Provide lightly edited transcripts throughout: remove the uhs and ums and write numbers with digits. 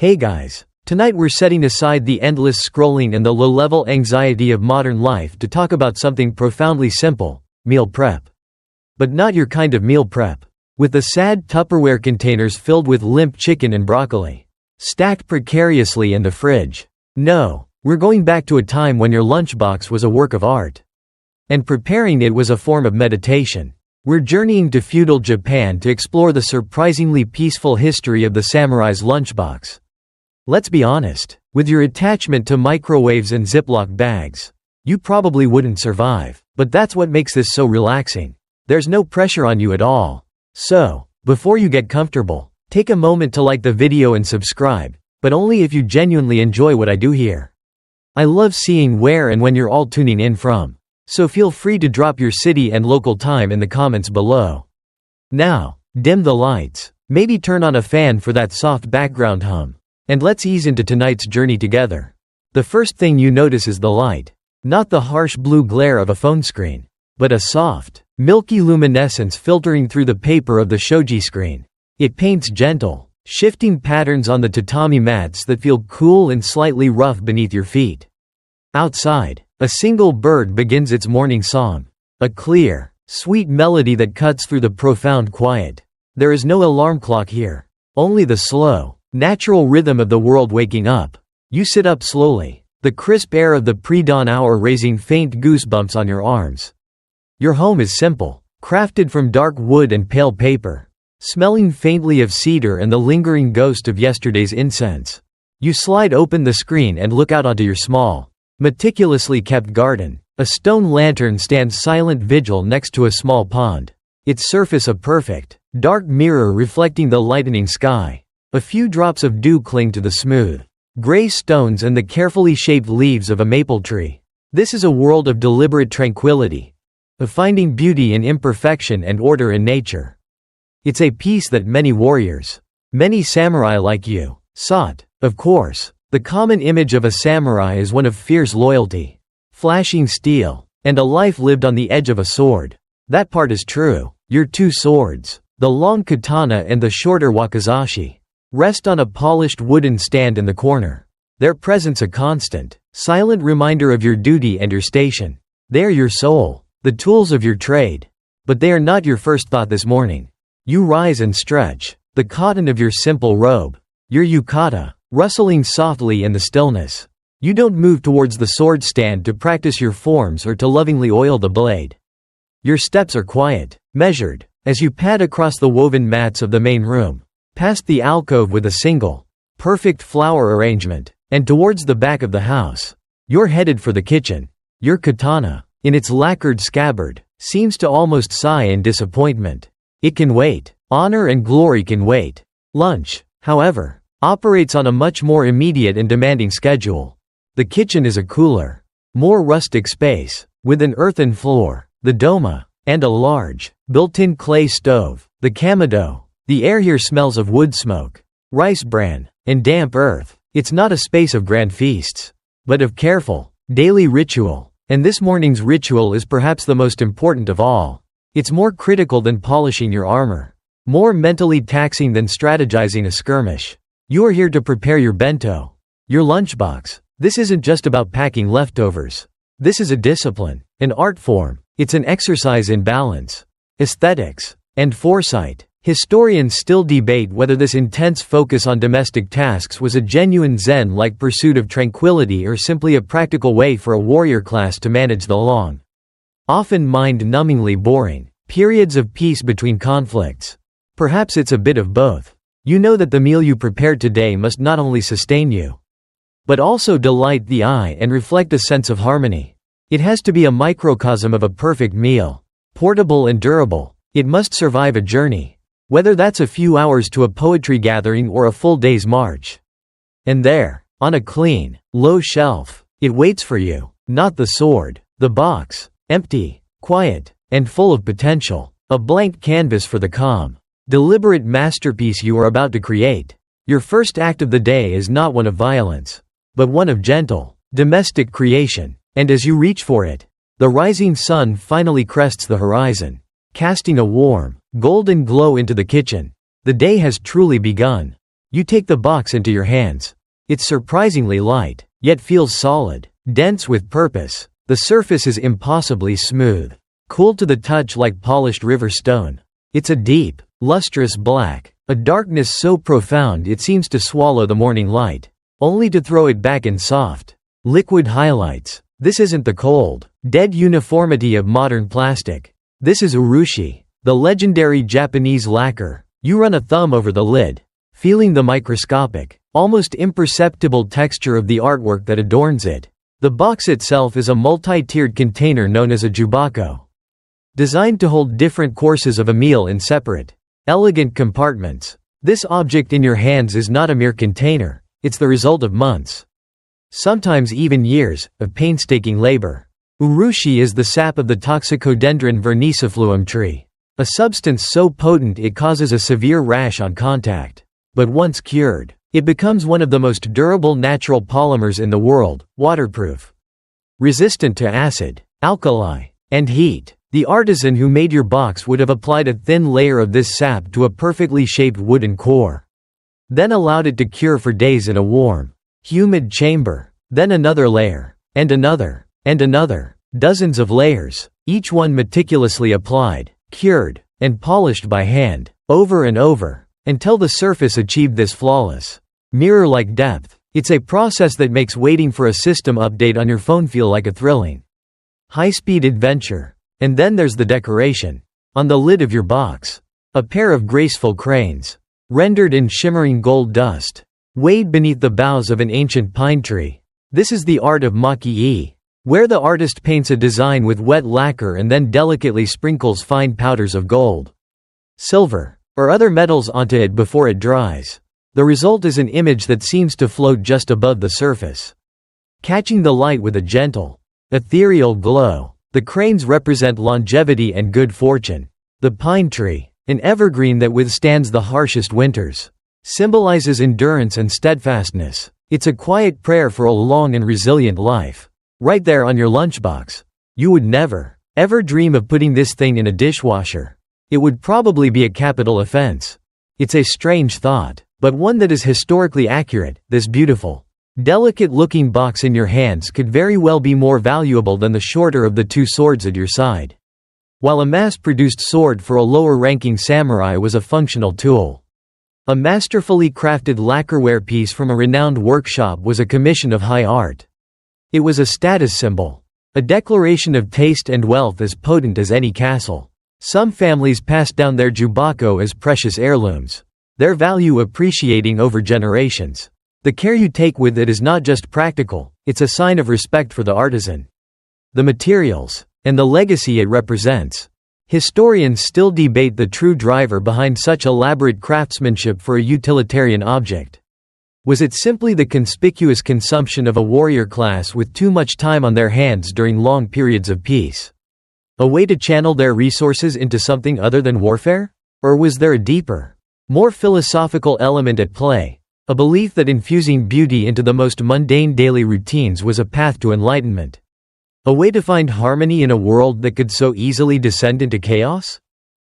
Hey guys, tonight we're setting aside the endless scrolling and the low-level anxiety of modern life to talk about something profoundly simple: meal prep. But not your kind of meal prep, with the sad Tupperware containers filled with limp chicken and broccoli, stacked precariously in the fridge. No, we're going back to a time when your lunchbox was a work of art. And preparing it was a form of meditation. We're journeying to feudal Japan to explore the surprisingly peaceful history of the samurai's lunchbox. Let's be honest, with your attachment to microwaves and Ziploc bags, you probably wouldn't survive. But that's what makes this so relaxing. There's no pressure on you at all. So, before you get comfortable, take a moment to like the video and subscribe, but only if you genuinely enjoy what I do here. I love seeing where and when you're all tuning in from, so feel free to drop your city and local time in the comments below. Now, dim the lights, maybe turn on a fan for that soft background hum, and let's ease into tonight's journey together. The first thing you notice is the light. Not the harsh blue glare of a phone screen, but a soft, milky luminescence filtering through the paper of the shoji screen. It paints gentle, shifting patterns on the tatami mats that feel cool and slightly rough beneath your feet. Outside, a single bird begins its morning song, a clear, sweet melody that cuts through the profound quiet. There is no alarm clock here, only the slow, natural rhythm of the world waking up. You sit up slowly, the crisp air of the pre-dawn hour raising faint goosebumps on your arms. Your home is simple, crafted from dark wood and pale paper, smelling faintly of cedar and the lingering ghost of yesterday's incense. You slide open the screen and look out onto your small, meticulously kept garden. A stone lantern stands silent vigil next to a small pond, its surface a perfect, dark mirror reflecting the lightening sky. A few drops of dew cling to the smooth, gray stones and the carefully shaped leaves of a maple tree. This is a world of deliberate tranquility, of finding beauty in imperfection and order in nature. It's a peace that many warriors, many samurai like you, sought. Of course, the common image of a samurai is one of fierce loyalty, flashing steel, and a life lived on the edge of a sword. That part is true. Your two swords, the long katana and the shorter wakizashi, rest on a polished wooden stand in the corner, their presence a constant, silent reminder of your duty and your station. They are your soul, the tools of your trade. But they are not your first thought this morning. You rise and stretch, the cotton of your simple robe, your yukata, rustling softly in the stillness. You don't move towards the sword stand to practice your forms or to lovingly oil the blade. Your steps are quiet, measured, as you pad across the woven mats of the main room, past the alcove with a single, perfect flower arrangement, and towards the back of the house. You're headed for the kitchen. Your katana, in its lacquered scabbard, seems to almost sigh in disappointment. It can wait. Honor and glory can wait. Lunch, however, operates on a much more immediate and demanding schedule. The kitchen is a cooler, more rustic space, with an earthen floor, the doma, and a large, built-in clay stove, the kamado. The air here smells of wood smoke, rice bran, and damp earth. It's not a space of grand feasts, but of careful, daily ritual. And this morning's ritual is perhaps the most important of all. It's more critical than polishing your armor, more mentally taxing than strategizing a skirmish. You are here to prepare your bento, your lunchbox. This isn't just about packing leftovers. This is a discipline, an art form. It's an exercise in balance, aesthetics, and foresight. Historians still debate whether this intense focus on domestic tasks was a genuine Zen-like pursuit of tranquility or simply a practical way for a warrior class to manage the long, often mind-numbingly boring, periods of peace between conflicts. Perhaps it's a bit of both. You know that the meal you prepared today must not only sustain you, but also delight the eye and reflect a sense of harmony. It has to be a microcosm of a perfect meal, portable and durable. It must survive a journey, whether that's a few hours to a poetry gathering or a full day's march. And there, on a clean, low shelf, it waits for you. Not the sword, the box, empty, quiet, and full of potential. A blank canvas for the calm, deliberate masterpiece you are about to create. Your first act of the day is not one of violence, but one of gentle, domestic creation. And as you reach for it, the rising sun finally crests the horizon, casting a warm, golden glow into the kitchen. The day has truly begun. You take the box into your hands. It's surprisingly light, yet feels solid, dense with purpose. The surface is impossibly smooth, cool to the touch like polished river stone. It's a deep, lustrous black, a darkness so profound it seems to swallow the morning light, only to throw it back in soft, liquid highlights. This isn't the cold, dead uniformity of modern plastic. This is urushi, the legendary Japanese lacquer. You run a thumb over the lid, feeling the microscopic, almost imperceptible texture of the artwork that adorns it. The box itself is a multi-tiered container known as a jubako, designed to hold different courses of a meal in separate, elegant compartments. This object in your hands is not a mere container, it's the result of months, sometimes even years, of painstaking labor. Urushi is the sap of the Toxicodendron vernicifluum tree, a substance so potent it causes a severe rash on contact. But once cured, it becomes one of the most durable natural polymers in the world, waterproof, resistant to acid, alkali, and heat. The artisan who made your box would have applied a thin layer of this sap to a perfectly shaped wooden core, then allowed it to cure for days in a warm, humid chamber, then another layer, and another, dozens of layers, each one meticulously applied, cured, and polished by hand, over and over, until the surface achieved this flawless, mirror-like depth. It's a process that makes waiting for a system update on your phone feel like a thrilling, high-speed adventure. And then there's the decoration. On the lid of your box, a pair of graceful cranes, rendered in shimmering gold dust, weighed beneath the boughs of an ancient pine tree. This is the art of maki-e, where the artist paints a design with wet lacquer and then delicately sprinkles fine powders of gold, silver, or other metals onto it before it dries. The result is an image that seems to float just above the surface, catching the light with a gentle, ethereal glow. The cranes represent longevity and good fortune. The pine tree, an evergreen that withstands the harshest winters, symbolizes endurance and steadfastness. It's a quiet prayer for a long and resilient life. Right there on your lunchbox. You would never, ever dream of putting this thing in a dishwasher. It would probably be a capital offense. It's a strange thought, but one that is historically accurate. This beautiful, delicate-looking box in your hands could very well be more valuable than the shorter of the two swords at your side. While a mass-produced sword for a lower-ranking samurai was a functional tool, a masterfully crafted lacquerware piece from a renowned workshop was a commission of high art. It was a status symbol, a declaration of taste and wealth as potent as any castle. Some families passed down their jubako as precious heirlooms, their value appreciating over generations. The care you take with it is not just practical, it's a sign of respect for the artisan, the materials, and the legacy it represents. Historians still debate the true driver behind such elaborate craftsmanship for a utilitarian object. Was it simply the conspicuous consumption of a warrior class with too much time on their hands during long periods of peace? A way to channel their resources into something other than warfare? Or was there a deeper, more philosophical element at play? A belief that infusing beauty into the most mundane daily routines was a path to enlightenment. A way to find harmony in a world that could so easily descend into chaos?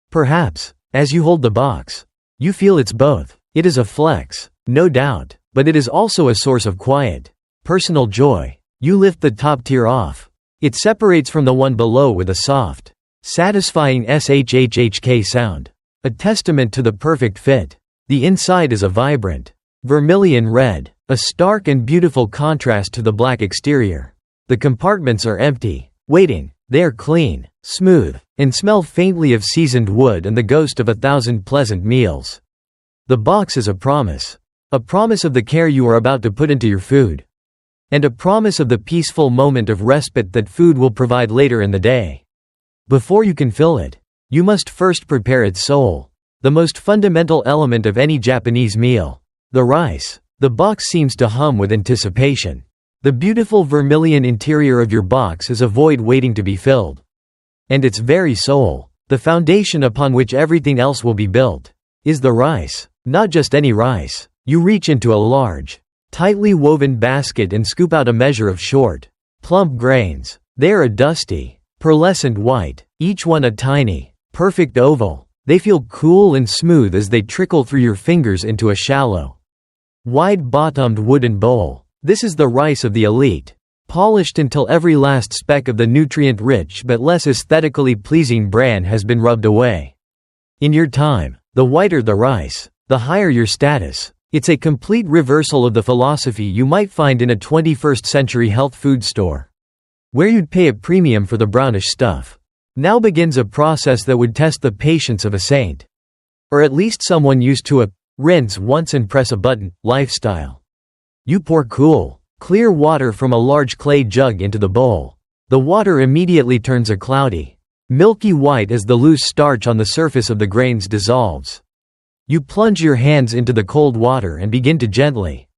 Perhaps, as you hold the box, you feel it's both. It is a flex, no doubt, but it is also a source of quiet, personal joy. You lift the top tier off. It separates from the one below with a soft, satisfying shhhk sound. A testament to the perfect fit. The inside is a vibrant, vermilion red, a stark and beautiful contrast to the black exterior. The compartments are empty, waiting. They are clean, smooth, and smell faintly of seasoned wood and the ghost of 1,000 pleasant meals. The box is a promise of the care you are about to put into your food, and a promise of the peaceful moment of respite that food will provide later in the day. Before you can fill it, you must first prepare its soul, the most fundamental element of any Japanese meal, the rice. The box seems to hum with anticipation. The beautiful vermilion interior of your box is a void waiting to be filled. And its very soul, the foundation upon which everything else will be built, is the rice. Not just any rice. You reach into a large, tightly woven basket and scoop out a measure of short, plump grains. They are a dusty, pearlescent white, each one a tiny, perfect oval. They feel cool and smooth as they trickle through your fingers into a shallow, Wide-bottomed wooden bowl. This is the rice of the elite. Polished until every last speck of the nutrient-rich but less aesthetically pleasing bran has been rubbed away. In your time, the whiter the rice, the higher your status. It's a complete reversal of the philosophy you might find in a 21st century health food store, where you'd pay a premium for the brownish stuff. Now begins a process that would test the patience of a saint. Or at least someone used to a rinse once and press a button lifestyle. You pour cool, clear water from a large clay jug into the bowl. The water immediately turns a cloudy, milky white as the loose starch on the surface of the grains dissolves. You plunge your hands into the cold water and begin to gently,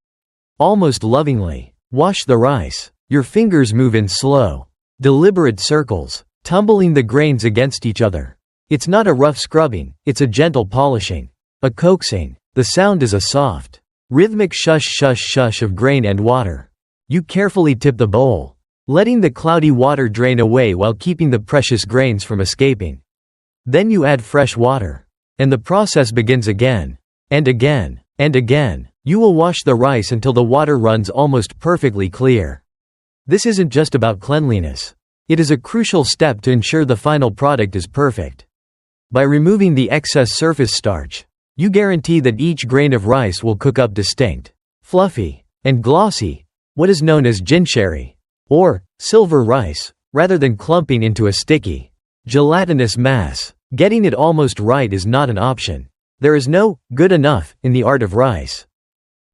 almost lovingly, wash the rice. Your fingers move in slow, deliberate circles, tumbling the grains against each other. It's not a rough scrubbing, it's a gentle polishing, a coaxing. The sound is a soft, rhythmic shush shush shush of grain and water. You carefully tip the bowl, letting the cloudy water drain away while keeping the precious grains from escaping. Then you add fresh water. And the process begins again. And again. And again. You will wash the rice until the water runs almost perfectly clear. This isn't just about cleanliness. It is a crucial step to ensure the final product is perfect. By removing the excess surface starch, you guarantee that each grain of rice will cook up distinct, fluffy, and glossy, what is known as ginsheri, or silver rice, rather than clumping into a sticky, gelatinous mass. Getting it almost right is not an option. There is no good enough in the art of rice.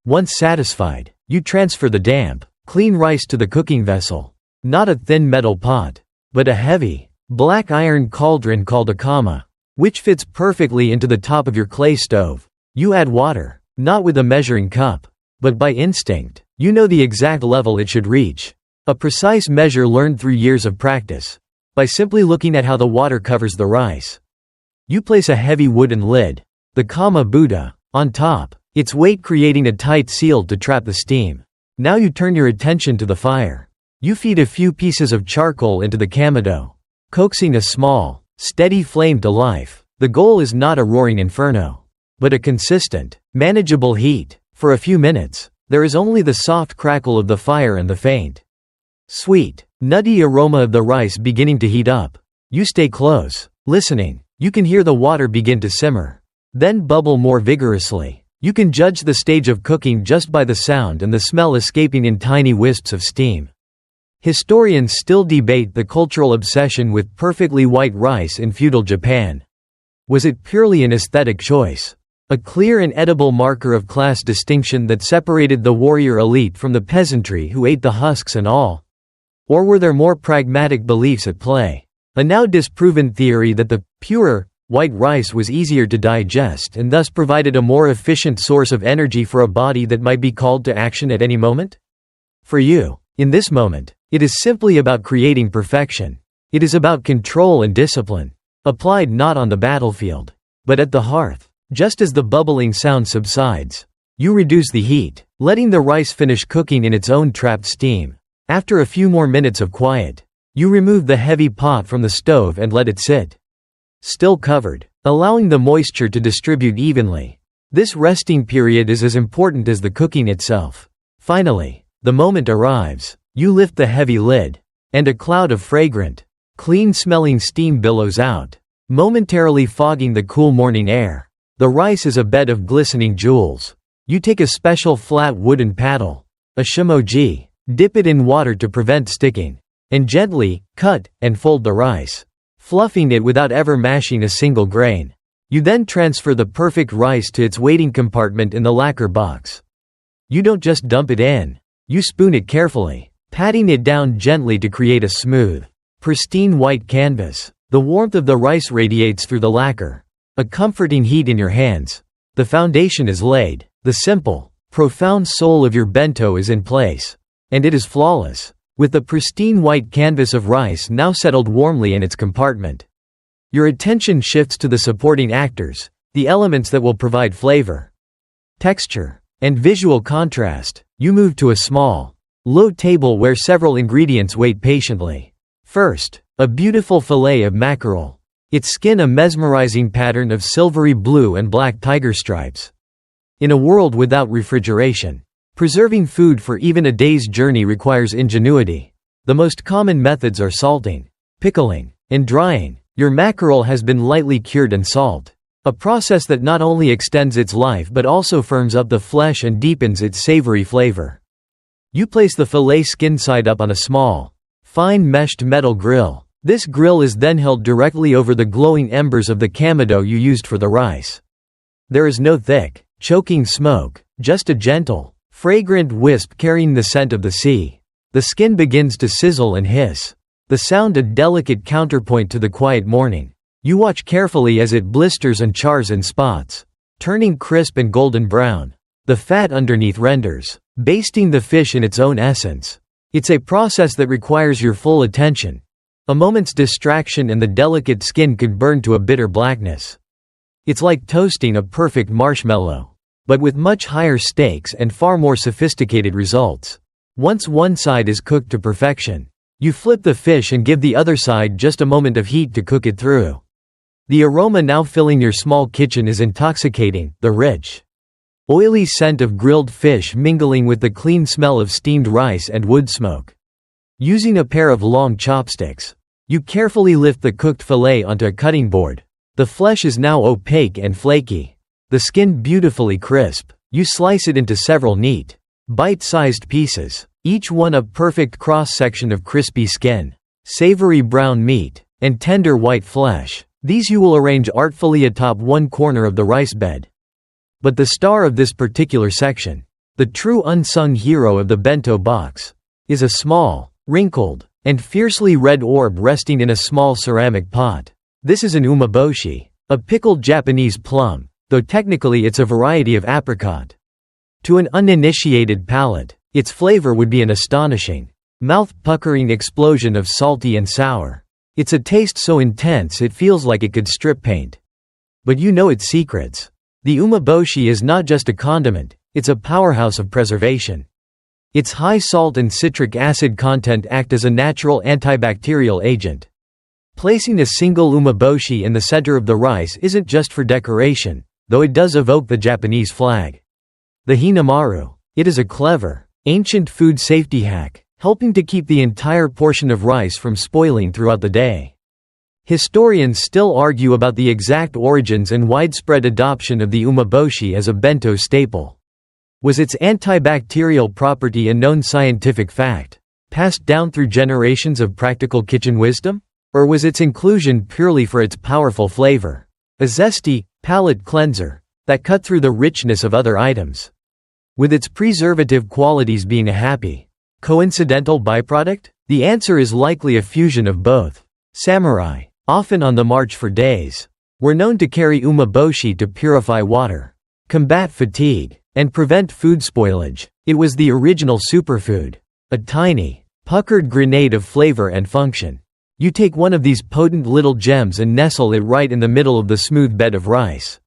Once satisfied, you transfer the damp, clean rice to the cooking vessel. Not a thin metal pot, but a heavy, black iron cauldron called a kama, which fits perfectly into the top of your clay stove. You add water, not with a measuring cup, but by instinct. You know the exact level it should reach. A precise measure learned through years of practice. By simply looking at how the water covers the rice. You place a heavy wooden lid, the kama Buddha, on top, its weight creating a tight seal to trap the steam. Now you turn your attention to the fire. You feed a few pieces of charcoal into the kamado, coaxing a small, steady flame to life. The goal is not a roaring inferno, but a consistent, manageable heat. For a few minutes, there is only the soft crackle of the fire and the faint, sweet, nutty aroma of the rice beginning to heat up. You stay close, listening. You can hear the water begin to simmer, then bubble more vigorously. You can judge the stage of cooking just by the sound and the smell escaping in tiny wisps of steam. Historians still debate the cultural obsession with perfectly white rice in feudal Japan. Was it purely an aesthetic choice? A clear and edible marker of class distinction that separated the warrior elite from the peasantry who ate the husks and all? Or were there more pragmatic beliefs at play? A now disproven theory that the purer, white rice was easier to digest and thus provided a more efficient source of energy for a body that might be called to action at any moment? For you, in this moment, it is simply about creating perfection. It is about control and discipline, applied not on the battlefield, but at the hearth. Just as the bubbling sound subsides, you reduce the heat, letting the rice finish cooking in its own trapped steam. After a few more minutes of quiet, you remove the heavy pot from the stove and let it sit, still covered, allowing the moisture to distribute evenly. This resting period is as important as the cooking itself. Finally, the moment arrives. You lift the heavy lid, and a cloud of fragrant, clean-smelling steam billows out, momentarily fogging the cool morning air. The rice is a bed of glistening jewels. You take a special flat wooden paddle, a shimoji, dip it in water to prevent sticking, and gently cut and fold the rice, fluffing it without ever mashing a single grain. You then transfer the perfect rice to its waiting compartment in the lacquer box. You don't just dump it in. You spoon it carefully, patting it down gently to create a smooth, pristine white canvas. The warmth of the rice radiates through the lacquer, a comforting heat in your hands. The foundation is laid. The simple, profound soul of your bento is in place. And it is flawless, with the pristine white canvas of rice now settled warmly in its compartment. Your attention shifts to the supporting actors, the elements that will provide flavor, texture, and visual contrast. You move to a small, low table where several ingredients wait patiently. First, a beautiful fillet of mackerel, its skin a mesmerizing pattern of silvery blue and black tiger stripes. In a world without refrigeration, preserving food for even a day's journey requires ingenuity. The most common methods are salting, pickling, and drying. Your mackerel has been lightly cured in salt, a process that not only extends its life but also firms up the flesh and deepens its savory flavor. You place the fillet skin side up on a small, fine meshed metal grill. This grill is then held directly over the glowing embers of the kamado you used for the rice. There is no thick, choking smoke, just a gentle, fragrant wisp carrying the scent of the sea. The skin begins to sizzle and hiss, the sound a delicate counterpoint to the quiet morning. You watch carefully as it blisters and chars in spots, turning crisp and golden brown. The fat underneath renders, basting the fish in its own essence. It's a process that requires your full attention. A moment's distraction and the delicate skin could burn to a bitter blackness. It's like toasting a perfect marshmallow, but with much higher stakes and far more sophisticated results. Once one side is cooked to perfection, you flip the fish and give the other side just a moment of heat to cook it through. The aroma now filling your small kitchen is intoxicating, the rich, oily scent of grilled fish mingling with the clean smell of steamed rice and wood smoke. Using a pair of long chopsticks, you carefully lift the cooked fillet onto a cutting board. The flesh is now opaque and flaky, the skin beautifully crisp. You slice it into several neat, bite-sized pieces, each one a perfect cross-section of crispy skin, savory brown meat, and tender white flesh. These you will arrange artfully atop one corner of the rice bed. But the star of this particular section, the true unsung hero of the bento box, is a small, wrinkled, and fiercely red orb resting in a small ceramic pot. This is an umeboshi, a pickled Japanese plum, though technically it's a variety of apricot. To an uninitiated palate, its flavor would be an astonishing, mouth-puckering explosion of salty and sour. It's a taste so intense it feels like it could strip paint. But you know its secrets. The umeboshi is not just a condiment, it's a powerhouse of preservation. Its high salt and citric acid content act as a natural antibacterial agent. Placing a single umeboshi in the center of the rice isn't just for decoration, though it does evoke the Japanese flag. The hinamaru. It is a clever, ancient food safety hack, helping to keep the entire portion of rice from spoiling throughout the day. Historians still argue about the exact origins and widespread adoption of the umeboshi as a bento staple. Was its antibacterial property a known scientific fact, passed down through generations of practical kitchen wisdom? Or was its inclusion purely for its powerful flavor, a zesty, palate cleanser, that cut through the richness of other items? With its preservative qualities being a happy, coincidental byproduct? The answer is likely a fusion of both. Samurai, often on the march for days, were known to carry umeboshi to purify water, combat fatigue, and prevent food spoilage. It was the original superfood, a tiny, puckered grenade of flavor and function. You take one of these potent little gems and nestle it right in the middle of the smooth bed of rice.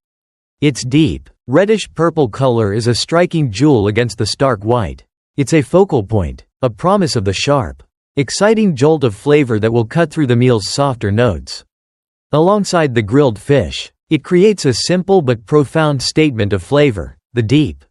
Its deep, reddish-purple color is a striking jewel against the stark white. It's a focal point, a promise of the sharp, exciting jolt of flavor that will cut through the meal's softer notes. Alongside the grilled fish, it creates a simple but profound statement of flavor: the deep,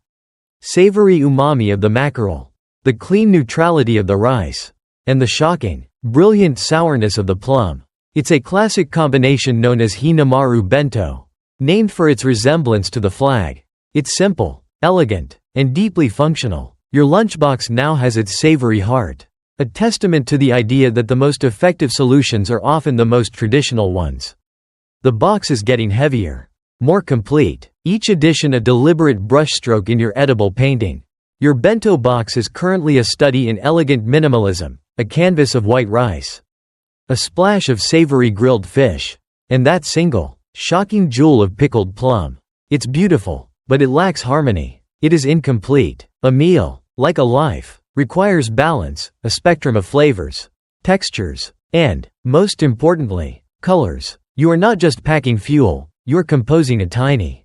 savory umami of the mackerel, the clean neutrality of the rice, and the shocking, brilliant sourness of the plum. It's a classic combination known as hinamaru bento, named for its resemblance to the flag. It's simple, elegant, and deeply functional. Your lunchbox now has its savory heart, a testament to the idea that the most effective solutions are often the most traditional ones. The box is getting heavier, more complete, each addition a deliberate brushstroke in your edible painting. Your bento box is currently a study in elegant minimalism, a canvas of white rice, a splash of savory grilled fish, and that single, shocking jewel of pickled plum. It's beautiful, but it lacks harmony. It is incomplete. A meal, like a life, requires balance, a spectrum of flavors, textures, and, most importantly, colors. You are not just packing fuel, you're composing a tiny,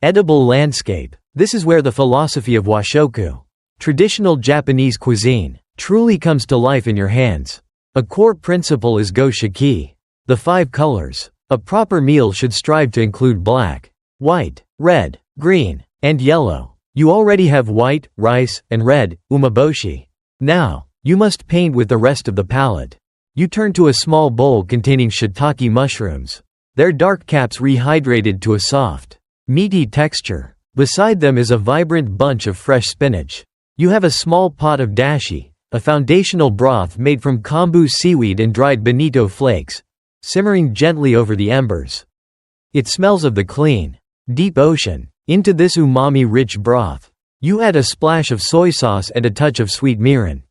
edible landscape. This is where the philosophy of washoku, traditional Japanese cuisine, truly comes to life in your hands. A core principle is go-shiki, the 5 colors. A proper meal should strive to include black, white, red, green, And yellow. You already have white, rice, and red, umeboshi. Now, you must paint with the rest of the palette. You turn to a small bowl containing shiitake mushrooms. Their dark caps rehydrated to a soft, meaty texture. Beside them is a vibrant bunch of fresh spinach. You have a small pot of dashi, a foundational broth made from kombu seaweed and dried bonito flakes, simmering gently over the embers. It smells of the clean, deep ocean. Into this umami-rich broth, you add a splash of soy sauce and a touch of sweet mirin,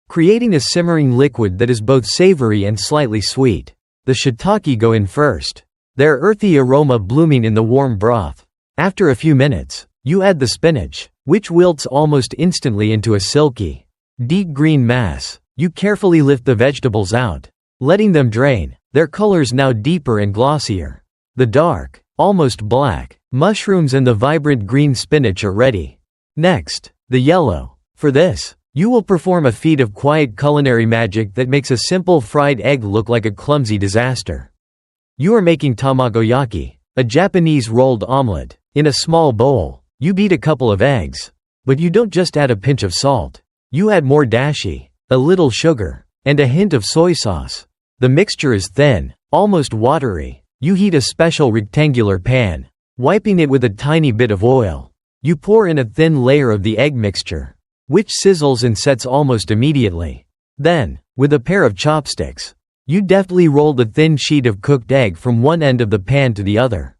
creating a simmering liquid that is both savory and slightly sweet. The shiitake go in first, their earthy aroma blooming in the warm broth. After a few minutes, you add the spinach, which wilts almost instantly into a silky, deep green mass. You carefully lift the vegetables out, letting them drain, their colors now deeper and glossier. The dark, almost black, mushrooms and the vibrant green spinach are ready. Next, the yellow. For this, you will perform a feat of quiet culinary magic that makes a simple fried egg look like a clumsy disaster. You are making tamagoyaki, a Japanese rolled omelet. In a small bowl, you beat a couple of eggs. But you don't just add a pinch of salt. You add more dashi, a little sugar, and a hint of soy sauce. The mixture is thin, almost watery. You heat a special rectangular pan, wiping it with a tiny bit of oil. You pour in a thin layer of the egg mixture, which sizzles and sets almost immediately. Then, with a pair of chopsticks, you deftly roll the thin sheet of cooked egg from one end of the pan to the other.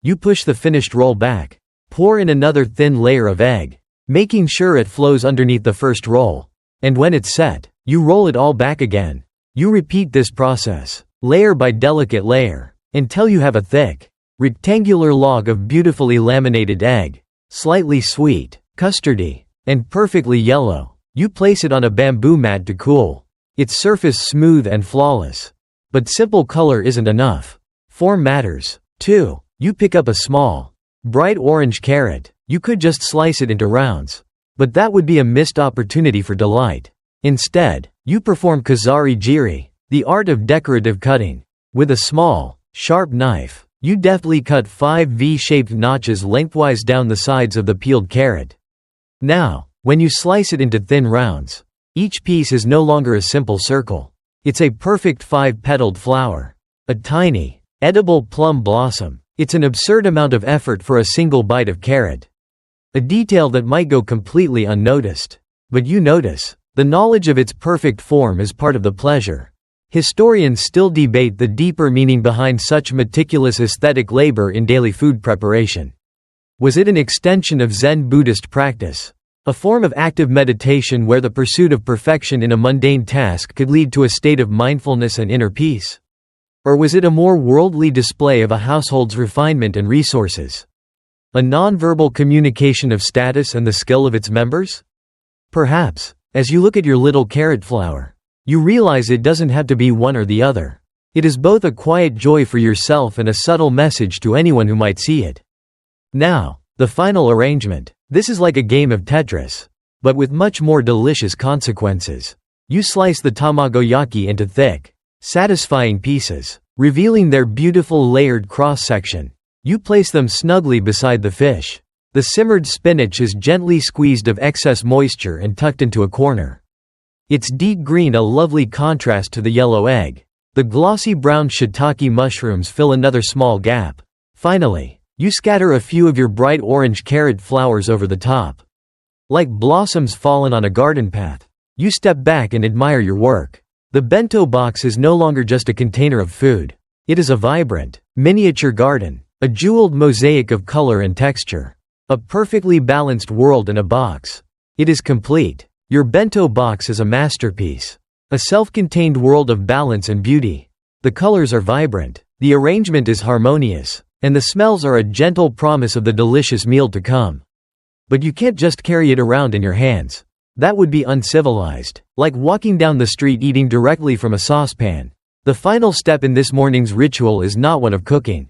You push the finished roll back, pour in another thin layer of egg, making sure it flows underneath the first roll. And when it's set, you roll it all back again. You repeat this process, layer by delicate layer, until you have a thick, rectangular log of beautifully laminated egg, slightly sweet, custardy, and perfectly yellow. You place it on a bamboo mat to cool. Its surface smooth and flawless. But simple color isn't enough. Form matters, too. You pick up a small, bright orange carrot. You could just slice it into rounds. But that would be a missed opportunity for delight. Instead, you perform kazari jiri, the art of decorative cutting. With a small, sharp knife, you deftly cut 5 V-shaped notches lengthwise down the sides of the peeled carrot. Now, when you slice it into thin rounds, each piece is no longer a simple circle. It's a perfect 5-petaled flower. A tiny, edible plum blossom. It's an absurd amount of effort for a single bite of carrot. A detail that might go completely unnoticed. But you notice. The knowledge of its perfect form is part of the pleasure. Historians still debate the deeper meaning behind such meticulous aesthetic labor in daily food preparation. Was it an extension of Zen Buddhist practice? A form of active meditation where the pursuit of perfection in a mundane task could lead to a state of mindfulness and inner peace? Or was it a more worldly display of a household's refinement and resources? A nonverbal communication of status and the skill of its members? Perhaps, as you look at your little carrot flower, you realize it doesn't have to be one or the other. It is both a quiet joy for yourself and a subtle message to anyone who might see it. Now, the final arrangement. This is like a game of Tetris, but with much more delicious consequences. You slice the tamagoyaki into thick, satisfying pieces, revealing their beautiful layered cross-section. You place them snugly beside the fish. The simmered spinach is gently squeezed of excess moisture and tucked into a corner. Its deep green a lovely contrast to the yellow egg. The glossy brown shiitake mushrooms fill another small gap. Finally, you scatter a few of your bright orange carrot flowers over the top. Like blossoms fallen on a garden path, you step back and admire your work. The bento box is no longer just a container of food. It is a vibrant, miniature garden, a jeweled mosaic of color and texture. A perfectly balanced world in a box. It is complete. Your bento box is a masterpiece. A self-contained world of balance and beauty. The colors are vibrant, the arrangement is harmonious, and the smells are a gentle promise of the delicious meal to come. But you can't just carry it around in your hands. That would be uncivilized, like walking down the street eating directly from a saucepan. The final step in this morning's ritual is not one of cooking,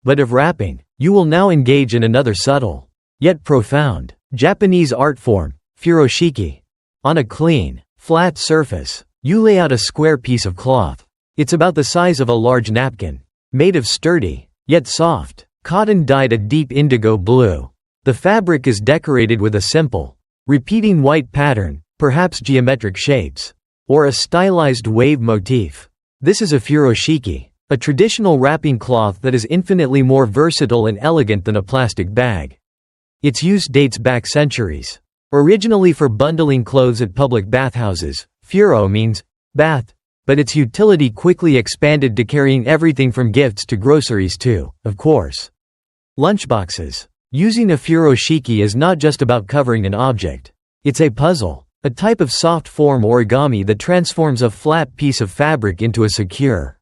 but of wrapping. You will now engage in another subtle, yet profound, Japanese art form, furoshiki. On a clean, flat surface, you lay out a square piece of cloth. It's about the size of a large napkin, made of sturdy, yet soft, cotton dyed a deep indigo blue. The fabric is decorated with a simple, repeating white pattern, perhaps geometric shapes, or a stylized wave motif. This is a furoshiki, a traditional wrapping cloth that is infinitely more versatile and elegant than a plastic bag. Its use dates back centuries. Originally for bundling clothes at public bathhouses, furo means bath, but its utility quickly expanded to carrying everything from gifts to groceries to, of course, lunchboxes. Using a furoshiki is not just about covering an object. It's a puzzle, a type of soft form origami that transforms a flat piece of fabric into a secure,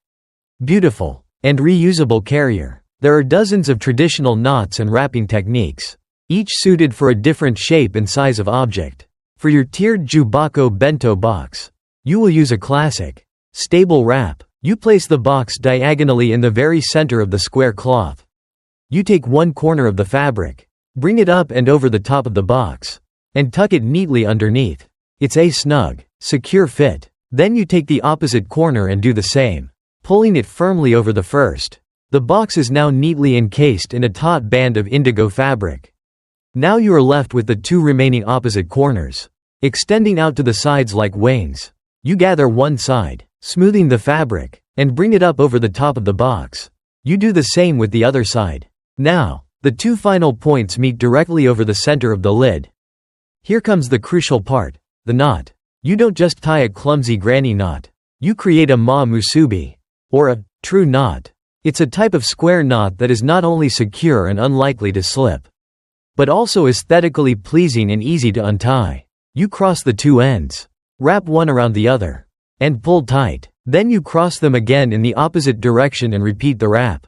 beautiful, and reusable carrier. There are dozens of traditional knots and wrapping techniques, each suited for a different shape and size of object. For your tiered jubako bento box, you will use a classic, stable wrap. You place the box diagonally in the very center of the square cloth. You take one corner of the fabric, bring it up and over the top of the box, and tuck it neatly underneath. It's a snug, secure fit. Then you take the opposite corner and do the same, pulling it firmly over the first. The box is now neatly encased in a taut band of indigo fabric. Now you are left with the two remaining opposite corners, extending out to the sides like wings. You gather one side, smoothing the fabric, and bring it up over the top of the box. You do the same with the other side. Now, the two final points meet directly over the center of the lid. Here comes the crucial part, the knot. You don't just tie a clumsy granny knot. You create a musubi, or a true knot. It's a type of square knot that is not only secure and unlikely to slip, but also aesthetically pleasing and easy to untie. You cross the two ends, wrap one around the other, and pull tight. Then you cross them again in the opposite direction and repeat the wrap.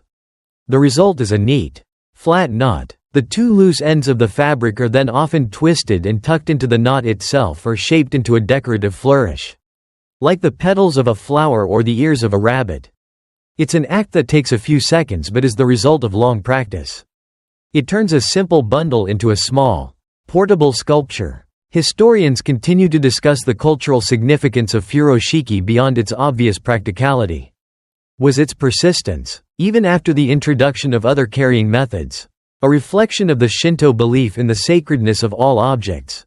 The result is a neat, flat knot. The two loose ends of the fabric are then often twisted and tucked into the knot itself or shaped into a decorative flourish, like the petals of a flower or the ears of a rabbit. It's an act that takes a few seconds but is the result of long practice. It turns a simple bundle into a small, portable sculpture. Historians continue to discuss the cultural significance of furoshiki beyond its obvious practicality. Was its persistence, even after the introduction of other carrying methods, a reflection of the Shinto belief in the sacredness of all objects,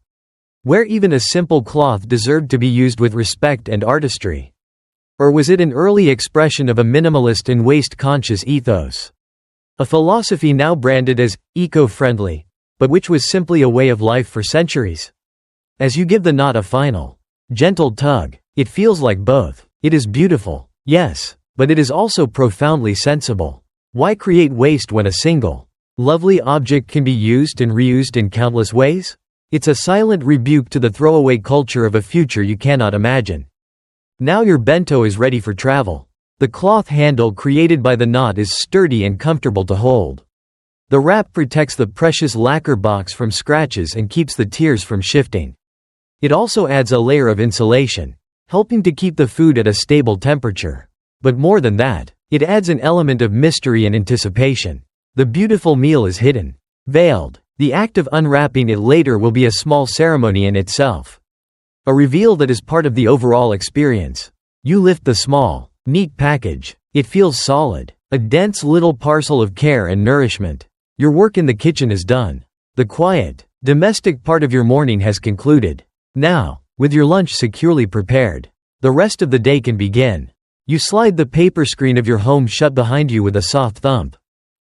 where even a simple cloth deserved to be used with respect and artistry? Or was it an early expression of a minimalist and waste-conscious ethos? A philosophy now branded as eco-friendly, but which was simply a way of life for centuries. As you give the knot a final, gentle tug, it feels like both. It is beautiful, yes, but it is also profoundly sensible. Why create waste when a single, lovely object can be used and reused in countless ways? It's a silent rebuke to the throwaway culture of a future you cannot imagine. Now your bento is ready for travel. The cloth handle created by the knot is sturdy and comfortable to hold. The wrap protects the precious lacquer box from scratches and keeps the tears from shifting. It also adds a layer of insulation, helping to keep the food at a stable temperature. But more than that, it adds an element of mystery and anticipation. The beautiful meal is hidden, veiled. The act of unwrapping it later will be a small ceremony in itself, a reveal that is part of the overall experience. You lift the small, neat package. It feels solid, a dense little parcel of care and nourishment. Your work in the kitchen is done. The quiet, domestic part of your morning has concluded. Now, with your lunch securely prepared, the rest of the day can begin. You slide the paper screen of your home shut behind you with a soft thump.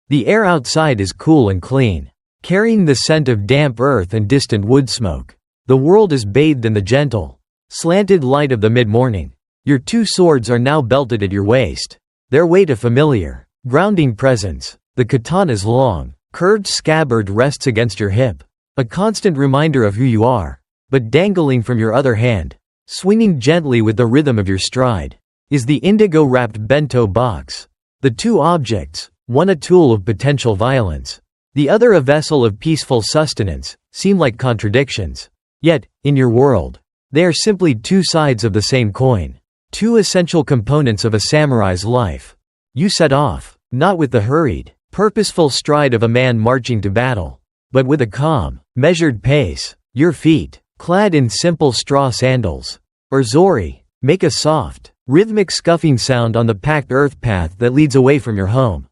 The air outside is cool and clean, carrying the scent of damp earth and distant wood smoke. The world is bathed in the gentle, slanted light of the mid-morning. Your two swords are now belted at your waist, their weight a familiar, grounding presence. The katana's long, curved scabbard rests against your hip, a constant reminder of who you are. But dangling from your other hand, swinging gently with the rhythm of your stride, is the indigo-wrapped bento box. The two objects, one a tool of potential violence, the other a vessel of peaceful sustenance, seem like contradictions. Yet, in your world, they are simply two sides of the same coin, two essential components of a samurai's life. You set off, not with the hurried, purposeful stride of a man marching to battle, but with a calm, measured pace. Your feet, clad in simple straw sandals, or zori, make a soft, rhythmic scuffing sound on the packed earth path that leads away from your home.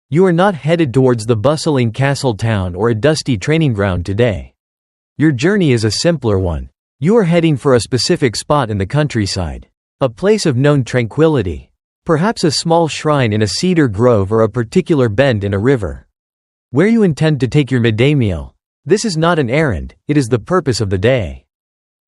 You are not headed towards the bustling castle town or a dusty training ground today. Your journey is a simpler one. You are heading for a specific spot in the countryside. A place of known tranquility. Perhaps a small shrine in a cedar grove or a particular bend in a river. Where you intend to take your midday meal. This is not an errand, it is the purpose of the day.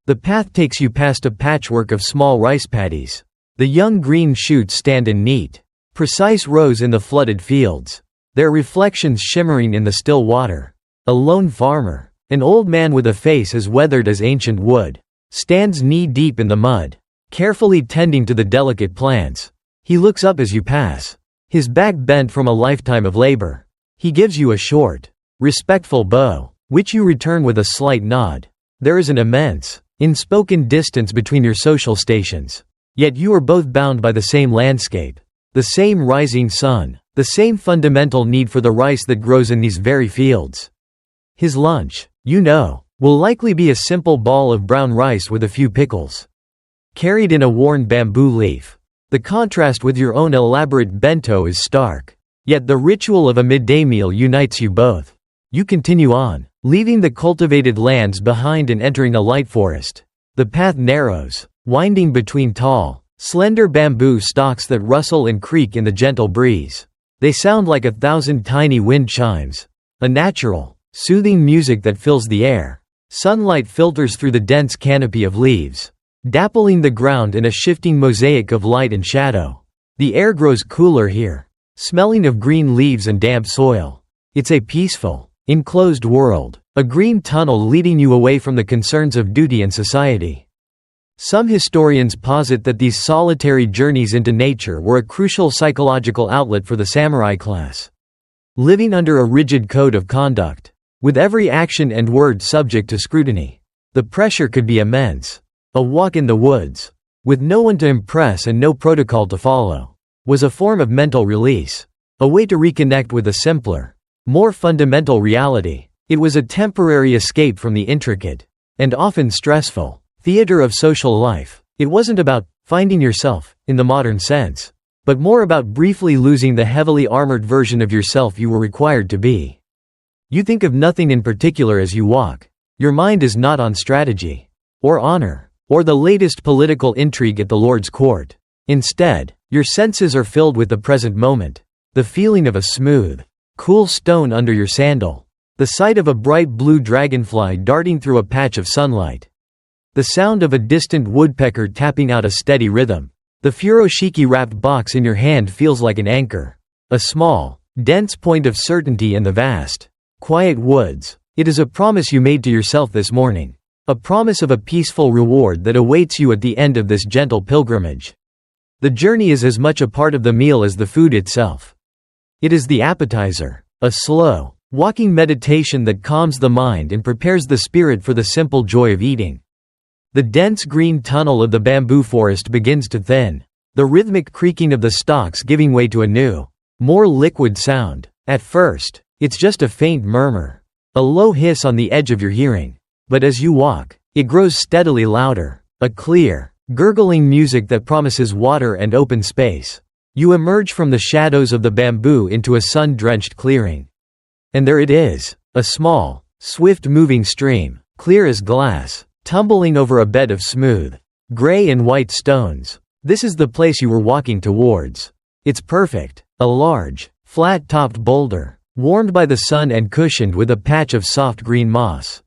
The path takes you past a patchwork of small rice paddies. The young green shoots stand in neat, precise rows in the flooded fields, their reflections shimmering in the still water. A lone farmer, an old man with a face as weathered as ancient wood, stands knee-deep in the mud, carefully tending to the delicate plants. He looks up as you pass, his back bent from a lifetime of labor. He gives you a short, respectful bow, which you return with a slight nod. There is an immense, unspoken distance between your social stations. Yet you are both bound by the same landscape, the same rising sun, the same fundamental need for the rice that grows in these very fields. His lunch, you know, will likely be a simple ball of brown rice with a few pickles, carried in a worn bamboo leaf. The contrast with your own elaborate bento is stark. Yet the ritual of a midday meal unites you both. You continue on, leaving the cultivated lands behind and entering a light forest. The path narrows, winding between tall, slender bamboo stalks that rustle and creak in the gentle breeze. They sound like 1,000 tiny wind chimes. A natural, soothing music that fills the air. Sunlight filters through the dense canopy of leaves, dappling the ground in a shifting mosaic of light and shadow. The air grows cooler here, smelling of green leaves and damp soil. It's a peaceful, enclosed world, a green tunnel leading you away from the concerns of duty and society. Some historians posit that these solitary journeys into nature were a crucial psychological outlet for the samurai class. Living under a rigid code of conduct, with every action and word subject to scrutiny, the pressure could be immense. A walk in the woods, with no one to impress and no protocol to follow, was a form of mental release, a way to reconnect with a simpler, more fundamental reality. It was a temporary escape from the intricate, and often stressful, theater of social life. It wasn't about finding yourself, in the modern sense, but more about briefly losing the heavily armored version of yourself you were required to be. You think of nothing in particular as you walk. Your mind is not on strategy, or honor, or the latest political intrigue at the Lord's court. Instead, your senses are filled with the present moment, the feeling of a smooth, cool stone under your sandal, the sight of a bright blue dragonfly darting through a patch of sunlight, the sound of a distant woodpecker tapping out a steady rhythm. The furoshiki wrapped box in your hand feels like an anchor, a small, dense point of certainty in the vast, quiet woods. It is a promise you made to yourself this morning, a promise of a peaceful reward that awaits you at the end of this gentle pilgrimage. The journey is as much a part of the meal as the food itself. It is the appetizer, a slow, walking meditation that calms the mind and prepares the spirit for the simple joy of eating. The dense green tunnel of the bamboo forest begins to thin, the rhythmic creaking of the stalks giving way to a new, more liquid sound. At first, it's just a faint murmur, a low hiss on the edge of your hearing. But as you walk, it grows steadily louder, a clear, gurgling music that promises water and open space. You emerge from the shadows of the bamboo into a sun-drenched clearing. And there it is, a small, swift-moving stream, clear as glass, tumbling over a bed of smooth, gray and white stones. This is the place you were walking towards. It's perfect, a large, flat-topped boulder, warmed by the sun and cushioned with a patch of soft green moss,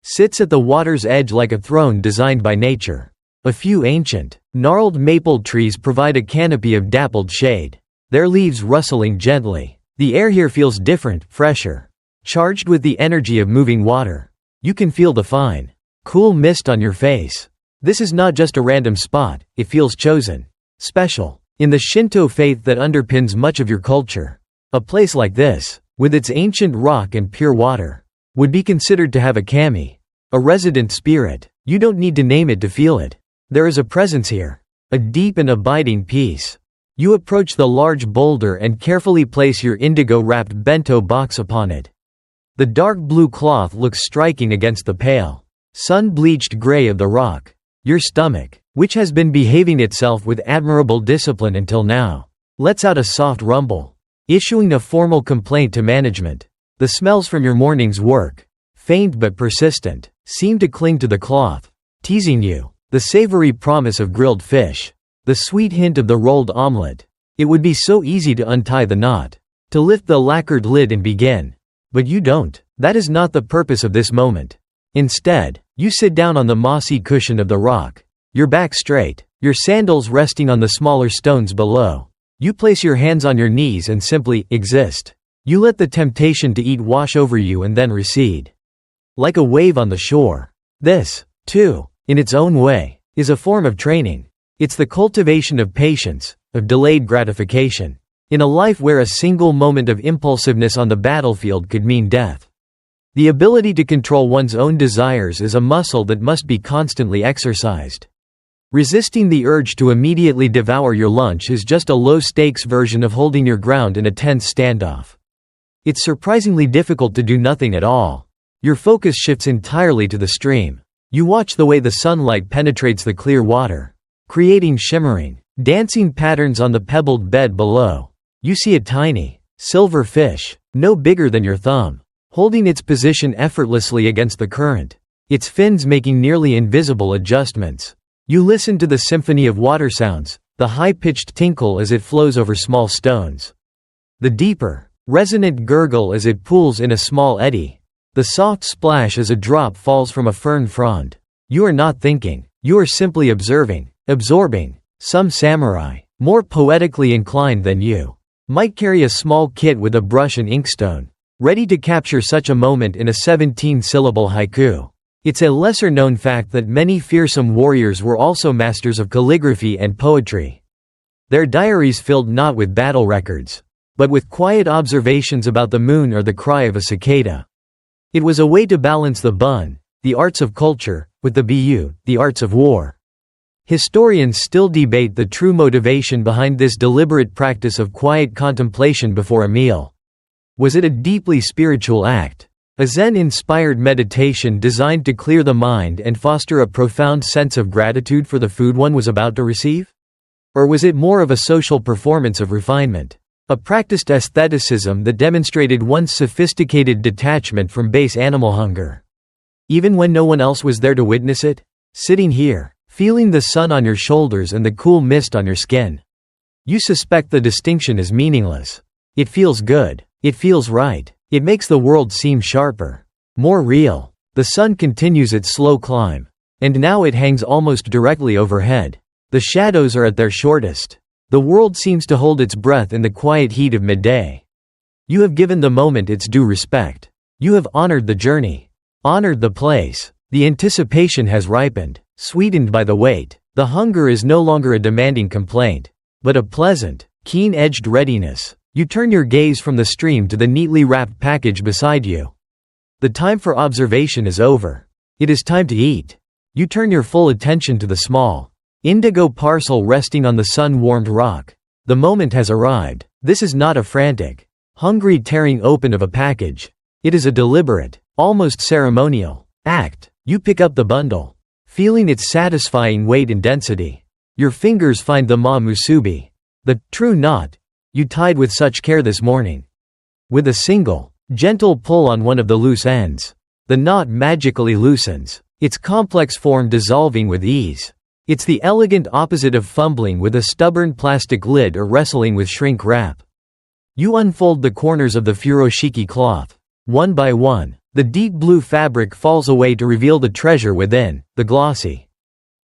sits at the water's edge like a throne designed by nature. A few ancient, gnarled maple trees provide a canopy of dappled shade, their leaves rustling gently. The air here feels different, fresher, charged with the energy of moving water. You can feel the fine, cool mist on your face. This is not just a random spot, it feels chosen, special. In the Shinto faith that underpins much of your culture, a place like this, with its ancient rock and pure water, would be considered to have a kami, a resident spirit. You don't need to name it to feel it. There is a presence here, a deep and abiding peace. You approach the large boulder and carefully place your indigo-wrapped bento box upon it. The dark blue cloth looks striking against the pale, sun-bleached gray of the rock. Your stomach, which has been behaving itself with admirable discipline until now, lets out a soft rumble. issuing a formal complaint to management. The smells from your morning's work, faint but persistent, seem to cling to the cloth, teasing you. The savory promise of grilled fish, the sweet hint of the rolled omelette. It would be so easy to untie the knot, to lift the lacquered lid and begin. But you don't. That is not the purpose of this moment. Instead, you sit down on the mossy cushion of the rock, your back straight, your sandals resting on the smaller stones below. You place your hands on your knees and simply exist. You let the temptation to eat wash over you and then recede. Like a wave on the shore. This, too, in its own way, is a form of training. It's the cultivation of patience, of delayed gratification. In a life where a single moment of impulsiveness on the battlefield could mean death. The ability to control one's own desires is a muscle that must be constantly exercised. Resisting the urge to immediately devour your lunch is just a low-stakes version of holding your ground in a tense standoff. It's surprisingly difficult to do nothing at all. Your focus shifts entirely to the stream. You watch the way the sunlight penetrates the clear water, creating shimmering, dancing patterns on the pebbled bed below. You see a tiny, silver fish, no bigger than your thumb, holding its position effortlessly against the current, its fins making nearly invisible adjustments. You listen to the symphony of water sounds, the high-pitched tinkle as it flows over small stones. The deeper, resonant gurgle as it pools in a small eddy. The soft splash as a drop falls from a fern frond. You are not thinking, you are simply observing, absorbing. Some samurai, more poetically inclined than you, might carry a small kit with a brush and inkstone, ready to capture such a moment in a 17-syllable haiku. It's a lesser-known fact that many fearsome warriors were also masters of calligraphy and poetry. Their diaries filled not with battle records, but with quiet observations about the moon or the cry of a cicada. It was a way to balance the bun, the arts of culture, with the bu, the arts of war. Historians still debate the true motivation behind this deliberate practice of quiet contemplation before a meal. Was it a deeply spiritual act? A Zen-inspired meditation designed to clear the mind and foster a profound sense of gratitude for the food one was about to receive? Or was it more of a social performance of refinement? A practiced aestheticism that demonstrated one's sophisticated detachment from base animal hunger? Even when no one else was there to witness it? Sitting here, feeling the sun on your shoulders and the cool mist on your skin. You suspect the distinction is meaningless. It feels good. It feels right. It makes the world seem sharper, more real. The sun continues its slow climb. And now it hangs almost directly overhead. The shadows are at their shortest. The world seems to hold its breath in the quiet heat of midday. You have given the moment its due respect. You have honored the journey. Honored the place. The anticipation has ripened, sweetened by the wait. The hunger is no longer a demanding complaint, but a pleasant, keen-edged readiness. You turn your gaze from the stream to the neatly wrapped package beside you. The time for observation is over. It is time to eat. You turn your full attention to the small, indigo parcel resting on the sun-warmed rock. The moment has arrived. This is not a frantic, hungry tearing open of a package. It is a deliberate, almost ceremonial act. You pick up the bundle, feeling its satisfying weight and density. Your fingers find the musubi, the true knot you tied with such care this morning. With a single, gentle pull on one of the loose ends, the knot magically loosens, its complex form dissolving with ease. It's the elegant opposite of fumbling with a stubborn plastic lid or wrestling with shrink wrap. You unfold the corners of the furoshiki cloth. One by one, the deep blue fabric falls away to reveal the treasure within, the glossy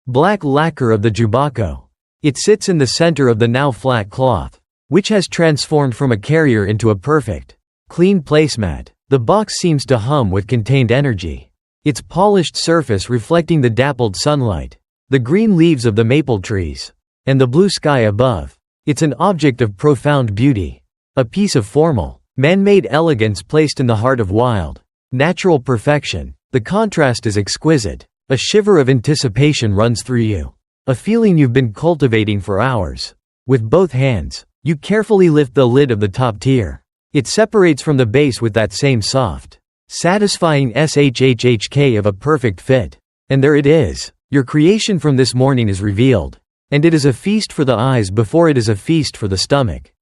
black lacquer of the jubako. It sits in the center of the now flat cloth, which has transformed from a carrier into a perfect, clean placemat. The box seems to hum with contained energy, its polished surface reflecting the dappled sunlight, the green leaves of the maple trees, and the blue sky above. It's an object of profound beauty, a piece of formal, man-made elegance placed in the heart of wild, natural perfection. The contrast is exquisite. A shiver of anticipation runs through you, a feeling you've been cultivating for hours. With both hands, you carefully lift the lid of the top tier. It separates from the base with that same soft, satisfying shhhk of a perfect fit. And there it is. Your creation from this morning is revealed. And it is a feast for the eyes before it is a feast for the stomach.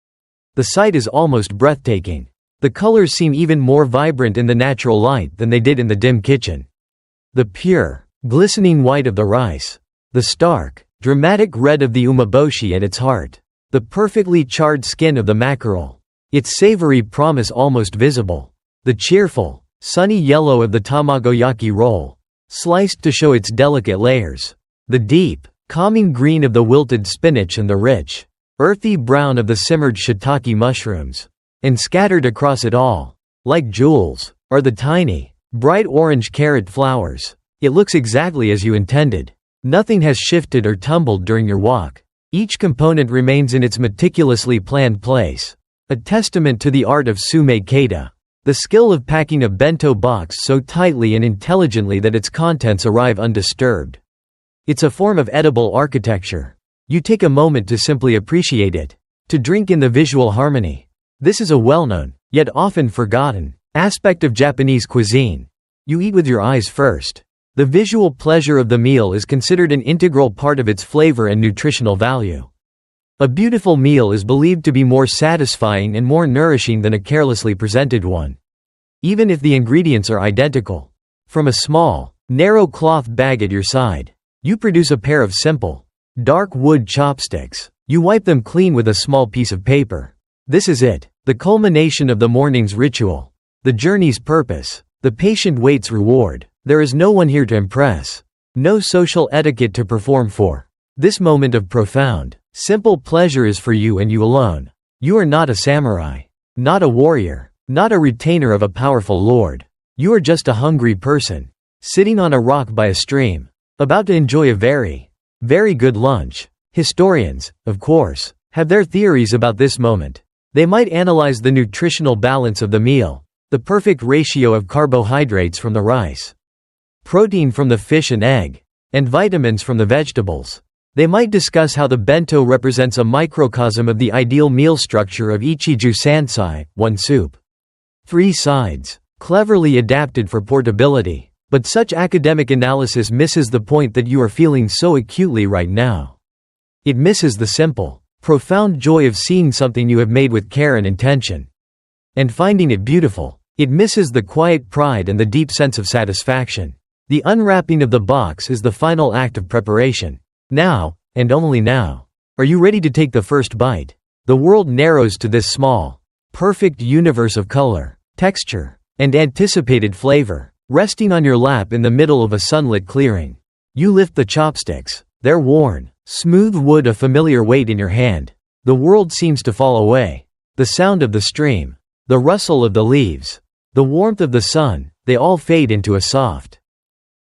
The sight is almost breathtaking. The colors seem even more vibrant in the natural light than they did in the dim kitchen. The pure, glistening white of the rice. The stark, dramatic red of the umeboshi at its heart. The perfectly charred skin of the mackerel. Its savory promise almost visible. The cheerful, sunny yellow of the tamagoyaki roll, sliced to show its delicate layers. The deep, calming green of the wilted spinach and the rich, earthy brown of the simmered shiitake mushrooms. And scattered across it all, like jewels, are the tiny, bright orange carrot flowers. It looks exactly as you intended. Nothing has shifted or tumbled during your walk. Each component remains in its meticulously planned place. A testament to the art of sume keita. The skill of packing a bento box so tightly and intelligently that its contents arrive undisturbed. It's a form of edible architecture. You take a moment to simply appreciate it. To drink in the visual harmony. This is a well-known, yet often forgotten, aspect of Japanese cuisine. You eat with your eyes first. The visual pleasure of the meal is considered an integral part of its flavor and nutritional value. A beautiful meal is believed to be more satisfying and more nourishing than a carelessly presented one. Even if the ingredients are identical. From a small, narrow cloth bag at your side, you produce a pair of simple, dark wood chopsticks. You wipe them clean with a small piece of paper. This is it. The culmination of the morning's ritual. The journey's purpose. The patient wait's reward. There is no one here to impress. No social etiquette to perform for. This moment of profound, simple pleasure is for you and you alone. You are not a samurai. Not a warrior. Not a retainer of a powerful lord. You are just a hungry person. Sitting on a rock by a stream. About to enjoy a very, very good lunch. Historians, of course, have their theories about this moment. They might analyze the nutritional balance of the meal, the perfect ratio of carbohydrates from the rice, protein from the fish and egg, and vitamins from the vegetables. They might discuss how the bento represents a microcosm of the ideal meal structure of Ichiju Sansai, one soup, 3 sides, cleverly adapted for portability. But such academic analysis misses the point that you are feeling so acutely right now. It misses the simple, profound joy of seeing something you have made with care and intention. And finding it beautiful. It misses the quiet pride and the deep sense of satisfaction. The unwrapping of the box is the final act of preparation. Now, and only now, are you ready to take the first bite? The world narrows to this small, perfect universe of color, texture, and anticipated flavor, resting on your lap in the middle of a sunlit clearing. You lift the chopsticks. They're worn, smooth wood, a familiar weight in your hand. The world seems to fall away. The sound of the stream, the rustle of the leaves, the warmth of the sun, they all fade into a soft,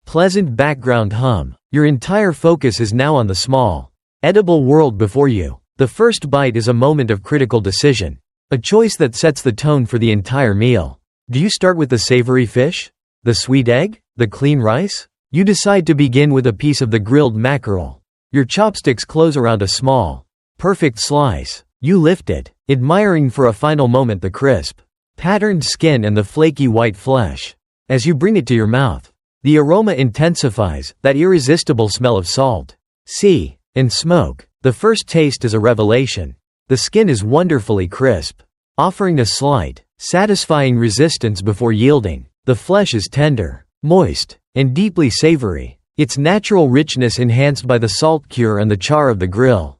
pleasant background hum. Your entire focus is now on the small, edible world before you. The first bite is a moment of critical decision, a choice that sets the tone for the entire meal. Do you start with the savory fish? The sweet egg? The clean rice? You decide to begin with a piece of the grilled mackerel. Your chopsticks close around a small, perfect slice. You lift it, admiring for a final moment the crisp, patterned skin and the flaky white flesh. As you bring it to your mouth, the aroma intensifies, that irresistible smell of salt, sea, and smoke. The first taste is a revelation. The skin is wonderfully crisp, offering a slight, satisfying resistance before yielding. The flesh is tender, moist, and deeply savory, its natural richness enhanced by the salt cure and the char of the grill.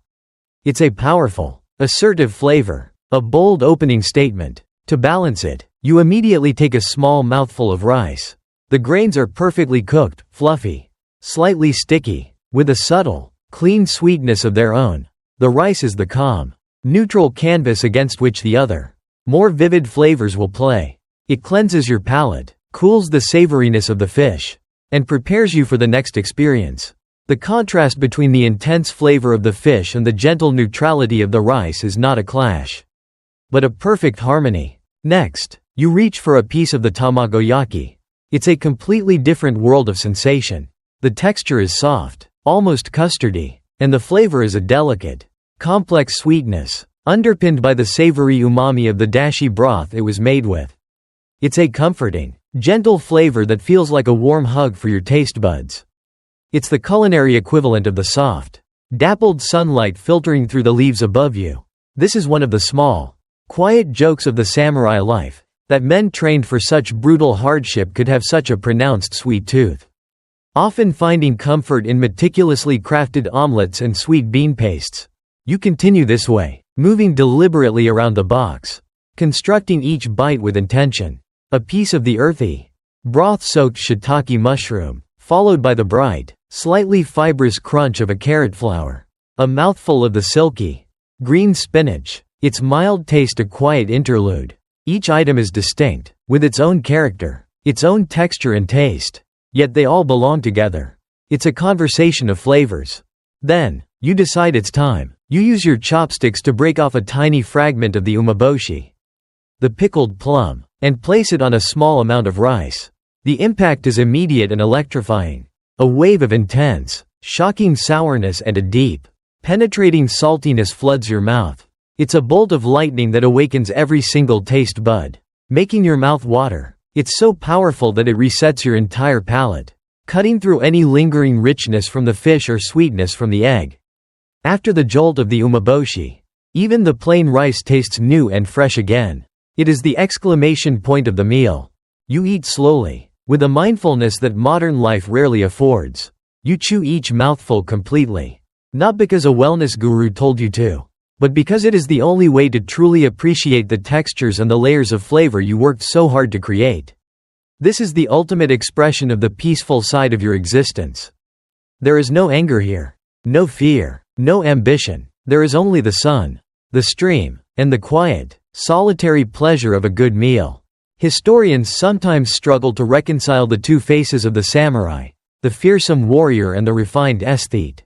It's a powerful, assertive flavor, a bold opening statement. To balance it, you immediately take a small mouthful of rice. The grains are perfectly cooked, fluffy, slightly sticky, with a subtle, clean sweetness of their own. The rice is the calm, neutral canvas against which the other, more vivid flavors will play. It cleanses your palate, cools the savoriness of the fish, and prepares you for the next experience. The contrast between the intense flavor of the fish and the gentle neutrality of the rice is not a clash, but a perfect harmony. Next, you reach for a piece of the tamagoyaki. It's a completely different world of sensation. The texture is soft, almost custardy, and the flavor is a delicate, complex sweetness, underpinned by the savory umami of the dashi broth it was made with. It's a comforting, gentle flavor that feels like a warm hug for your taste buds. It's the culinary equivalent of the soft, dappled sunlight filtering through the leaves above you. This is one of the small, Quiet jokes of the samurai life, that men trained for such brutal hardship could have such a pronounced sweet tooth. Often finding comfort in meticulously crafted omelets and sweet bean pastes. You continue this way, moving deliberately around the box, constructing each bite with intention. A piece of the earthy, broth-soaked shiitake mushroom, followed by the bright, slightly fibrous crunch of a carrot flower. A mouthful of the silky, green spinach, its mild taste a quiet interlude. Each item is distinct, with its own character, its own texture and taste. Yet they all belong together. It's a conversation of flavors. Then, you decide it's time. You use your chopsticks to break off a tiny fragment of the umeboshi, the pickled plum, and place it on a small amount of rice. The impact is immediate and electrifying. A wave of intense, shocking sourness and a deep, penetrating saltiness floods your mouth. It's a bolt of lightning that awakens every single taste bud, making your mouth water. It's so powerful that it resets your entire palate, cutting through any lingering richness from the fish or sweetness from the egg. After the jolt of the umeboshi, even the plain rice tastes new and fresh again. It is the exclamation point of the meal. You eat slowly, with a mindfulness that modern life rarely affords. You chew each mouthful completely. Not because a wellness guru told you to, but because it is the only way to truly appreciate the textures and the layers of flavor you worked so hard to create. This is the ultimate expression of the peaceful side of your existence. There is no anger here, no fear, no ambition. There is only the sun, the stream, and the quiet, solitary pleasure of a good meal. Historians sometimes struggle to reconcile the two faces of the samurai, the fearsome warrior and the refined aesthete.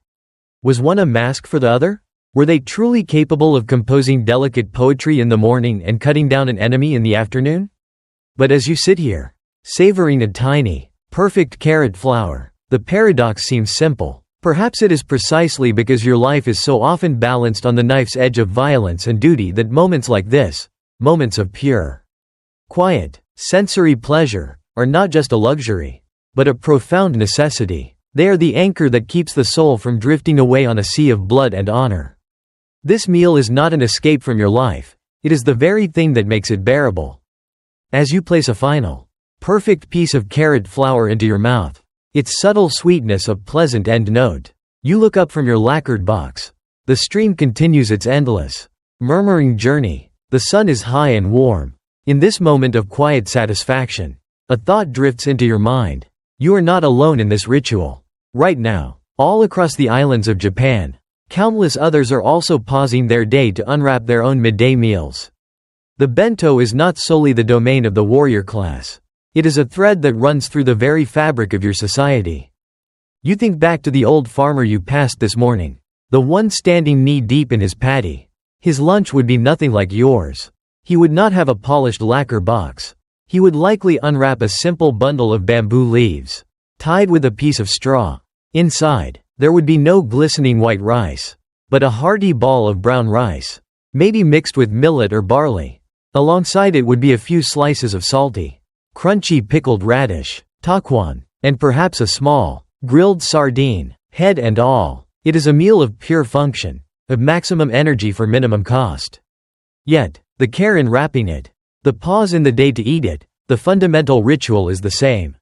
Was one a mask for the other? Were they truly capable of composing delicate poetry in the morning and cutting down an enemy in the afternoon? But as you sit here, savoring a tiny, perfect carrot flower, the paradox seems simple. Perhaps it is precisely because your life is so often balanced on the knife's edge of violence and duty that moments like this, moments of pure, quiet, sensory pleasure, are not just a luxury, but a profound necessity. They are the anchor that keeps the soul from drifting away on a sea of blood and honor. This meal is not an escape from your life, it is the very thing that makes it bearable. As you place a final, perfect piece of carrot flour into your mouth, its subtle sweetness a pleasant end note, you look up from your lacquered box. The stream continues its endless, murmuring journey. The sun is high and warm. In this moment of quiet satisfaction, a thought drifts into your mind. You are not alone in this ritual. Right now, all across the islands of Japan, countless others are also pausing their day to unwrap their own midday meals. The bento is not solely the domain of the warrior class. It is a thread that runs through the very fabric of your society. You think back to the old farmer you passed this morning, the one standing knee-deep in his paddy. His lunch would be nothing like yours. He would not have a polished lacquer box. He would likely unwrap a simple bundle of bamboo leaves, tied with a piece of straw. Inside, there would be no glistening white rice, but a hearty ball of brown rice, maybe mixed with millet or barley. Alongside it would be a few slices of salty, crunchy pickled radish, takwan, and perhaps a small, grilled sardine, head and all. It is a meal of pure function, of maximum energy for minimum cost. Yet, the care in wrapping it, the pause in the day to eat it, the fundamental ritual is the same.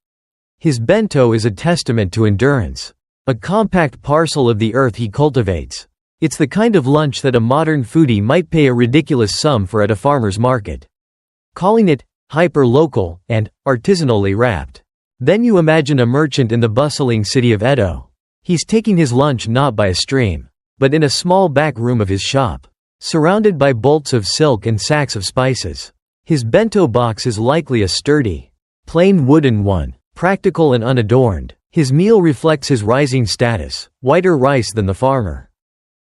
His bento is a testament to endurance, a compact parcel of the earth he cultivates. It's the kind of lunch that a modern foodie might pay a ridiculous sum for at a farmer's market. Calling it hyper-local, and artisanally wrapped. Then you imagine a merchant in the bustling city of Edo. He's taking his lunch not by a stream, but in a small back room of his shop, surrounded by bolts of silk and sacks of spices. His bento box is likely a sturdy, plain wooden one, practical and unadorned. His meal reflects his rising status, whiter rice than the farmer.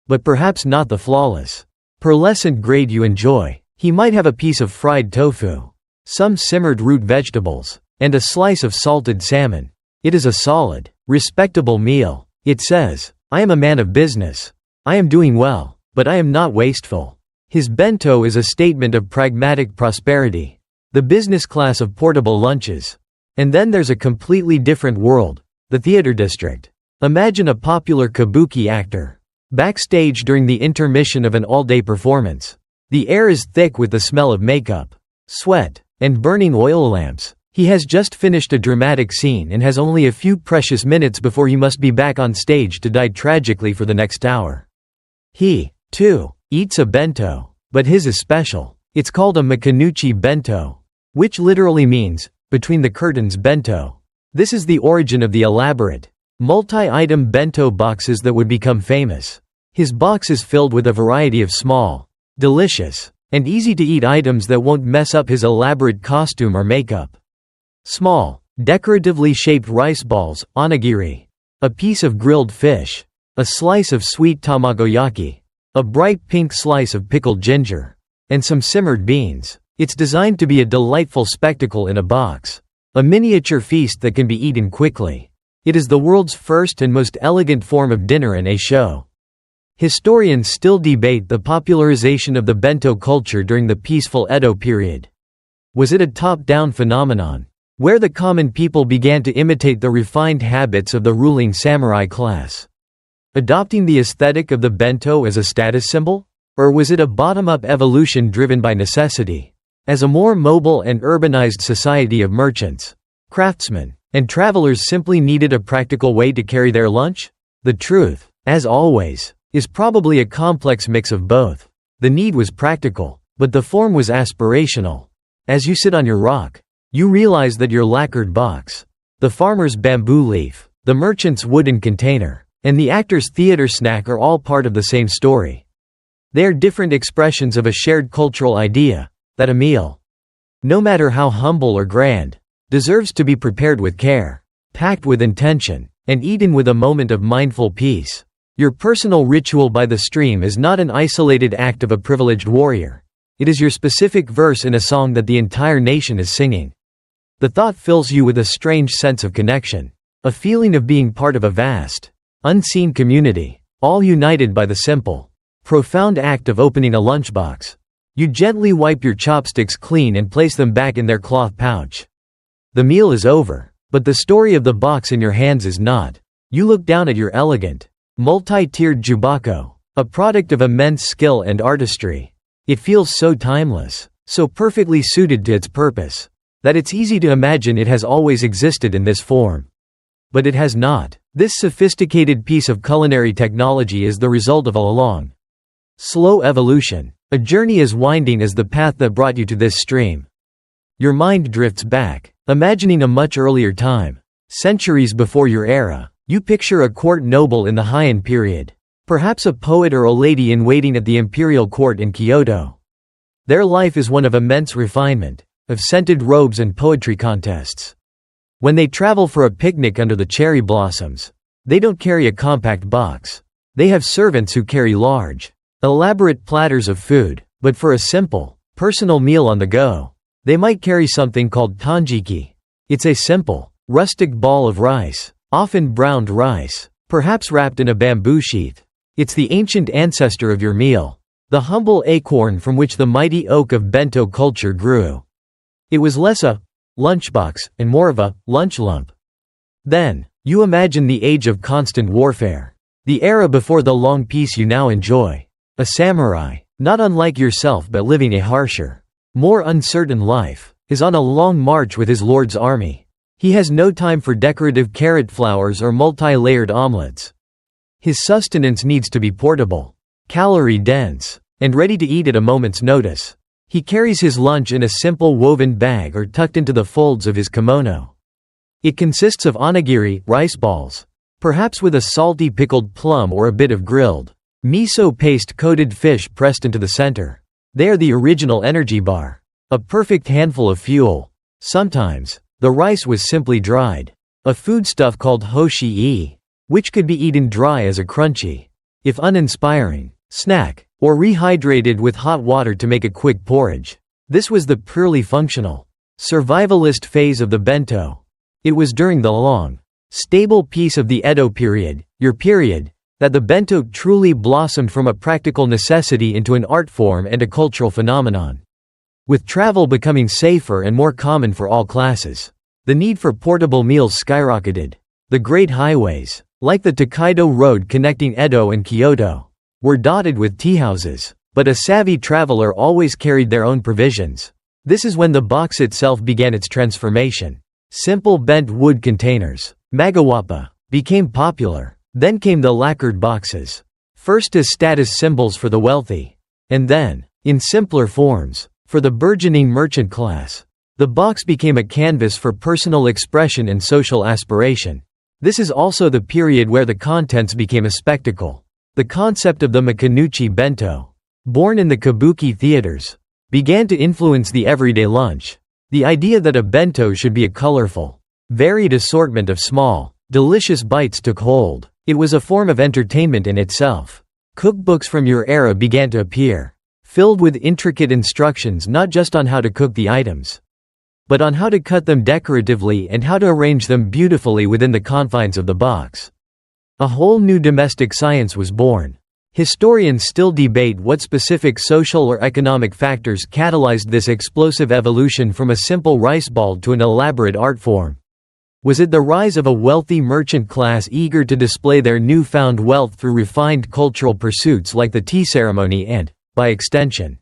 But perhaps not the flawless, pearlescent grade you enjoy. He might have a piece of fried tofu, some simmered root vegetables, and a slice of salted salmon. It is a solid, respectable meal. It says, I am a man of business. I am doing well, but I am not wasteful. His bento is a statement of pragmatic prosperity, the business class of portable lunches. And then there's a completely different world, the theater district. Imagine a popular kabuki actor, backstage during the intermission of an all-day performance. The air is thick with the smell of makeup, sweat, and burning oil lamps. He has just finished a dramatic scene and has only a few precious minutes before he must be back on stage to die tragically for the next hour. He, too, eats a bento, but his is special. It's called a meticulously bento, which literally means, between the curtains bento. This is the origin of the elaborate, multi-item bento boxes that would become famous. His box is filled with a variety of small, delicious, and easy-to-eat items that won't mess up his elaborate costume or makeup. Small, decoratively shaped rice balls, onigiri, a piece of grilled fish, a slice of sweet tamagoyaki, a bright pink slice of pickled ginger, and some simmered beans. It's designed to be a delightful spectacle in a box, a miniature feast that can be eaten quickly. It is the world's first and most elegant form of dinner and a show. Historians still debate the popularization of the bento culture during the peaceful Edo period. Was it a top-down phenomenon, where the common people began to imitate the refined habits of the ruling samurai class, adopting the aesthetic of the bento as a status symbol? Or was it a bottom-up evolution driven by necessity? As a more mobile and urbanized society of merchants, craftsmen, and travelers simply needed a practical way to carry their lunch? The truth, as always, is probably a complex mix of both. The need was practical, but the form was aspirational. As you sit on your rock, you realize that your lacquered box, the farmer's bamboo leaf, the merchant's wooden container, and the actor's theater snack are all part of the same story. They are different expressions of a shared cultural idea, that a meal, no matter how humble or grand, deserves to be prepared with care, packed with intention, and eaten with a moment of mindful peace. Your personal ritual by the stream is not an isolated act of a privileged warrior. It is your specific verse in a song that the entire nation is singing. The thought fills you with a strange sense of connection, a feeling of being part of a vast, unseen community, all united by the simple, profound act of opening a lunchbox. You gently wipe your chopsticks clean and place them back in their cloth pouch. The meal is over, but the story of the box in your hands is not. You look down at your elegant, multi-tiered jubako, a product of immense skill and artistry. It feels so timeless, so perfectly suited to its purpose, that it's easy to imagine it has always existed in this form. But it has not. This sophisticated piece of culinary technology is the result of a long, slow evolution, a journey as winding as the path that brought you to this stream. Your mind drifts back, imagining a much earlier time, centuries before your era. You picture a court noble in the Heian period, perhaps a poet or a lady in waiting at the imperial court in Kyoto. Their life is one of immense refinement, of scented robes and poetry contests. When they travel for a picnic under the cherry blossoms, they don't carry a compact box. They have servants who carry large, elaborate platters of food, but for a simple, personal meal on the go, they might carry something called tanjiki. It's a simple, rustic ball of rice, often browned rice, perhaps wrapped in a bamboo sheath. It's the ancient ancestor of your meal, the humble acorn from which the mighty oak of bento culture grew. It was less a lunchbox and more of a lunch lump. Then, you imagine the age of constant warfare, the era before the long peace you now enjoy. A samurai, not unlike yourself but living a harsher, more uncertain life, is on a long march with his lord's army. He has no time for decorative carrot flowers or multi-layered omelets. His sustenance needs to be portable, calorie-dense, and ready to eat at a moment's notice. He carries his lunch in a simple woven bag or tucked into the folds of his kimono. It consists of onigiri, rice balls, perhaps with a salty pickled plum or a bit of grilled, miso paste-coated fish pressed into the center. They are the original energy bar, a perfect handful of fuel. Sometimes, the rice was simply dried, a foodstuff called hoshi-e, which could be eaten dry as a crunchy, if uninspiring, snack, or rehydrated with hot water to make a quick porridge. This was the purely functional, survivalist phase of the bento. It was during the long, stable peace of the Edo period, your period, that the bento truly blossomed from a practical necessity into an art form and a cultural phenomenon. With travel becoming safer and more common for all classes, the need for portable meals skyrocketed. The great highways, like the Tokaido Road connecting Edo and Kyoto, were dotted with teahouses, But a savvy traveler always carried their own provisions. This is when the box itself began its transformation. Simple bent wood containers, magawapa, became popular. Then came the lacquered boxes. First as status symbols for the wealthy. And then, in simpler forms, for the burgeoning merchant class. The box became a canvas for personal expression and social aspiration. This is also the period where the contents became a spectacle. The concept of the Makinuchi bento, born in the kabuki theaters, began to influence the everyday lunch. The idea that a bento should be a colorful, varied assortment of small, delicious bites took hold. It was a form of entertainment in itself. Cookbooks from your era began to appear, filled with intricate instructions not just on how to cook the items, but on how to cut them decoratively and how to arrange them beautifully within the confines of the box. A whole new domestic science was born. Historians still debate what specific social or economic factors catalyzed this explosive evolution from a simple rice ball to an elaborate art form. Was it the rise of a wealthy merchant class eager to display their newfound wealth through refined cultural pursuits like the tea ceremony and, by extension,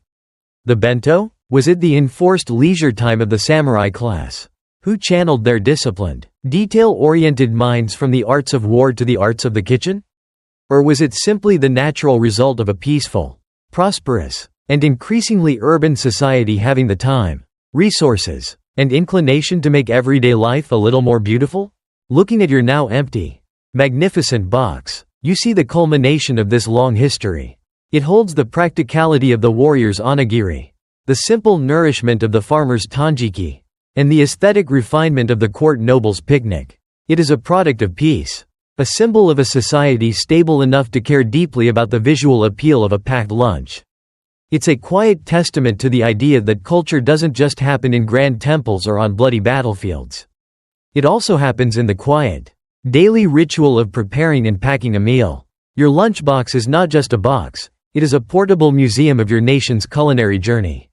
the bento? Was it the enforced leisure time of the samurai class, who channeled their disciplined, detail-oriented minds from the arts of war to the arts of the kitchen? Or was it simply the natural result of a peaceful, prosperous, and increasingly urban society having the time, resources, and inclination to make everyday life a little more beautiful? Looking at your now empty, magnificent box, you see the culmination of this long history. It holds the practicality of the warrior's onigiri, the simple nourishment of the farmer's tanjiki, and the aesthetic refinement of the court noble's picnic. It is a product of peace, a symbol of a society stable enough to care deeply about the visual appeal of a packed lunch. It's a quiet testament to the idea that culture doesn't just happen in grand temples or on bloody battlefields. It also happens in the quiet, daily ritual of preparing and packing a meal. Your lunchbox is not just a box, it is a portable museum of your nation's culinary journey.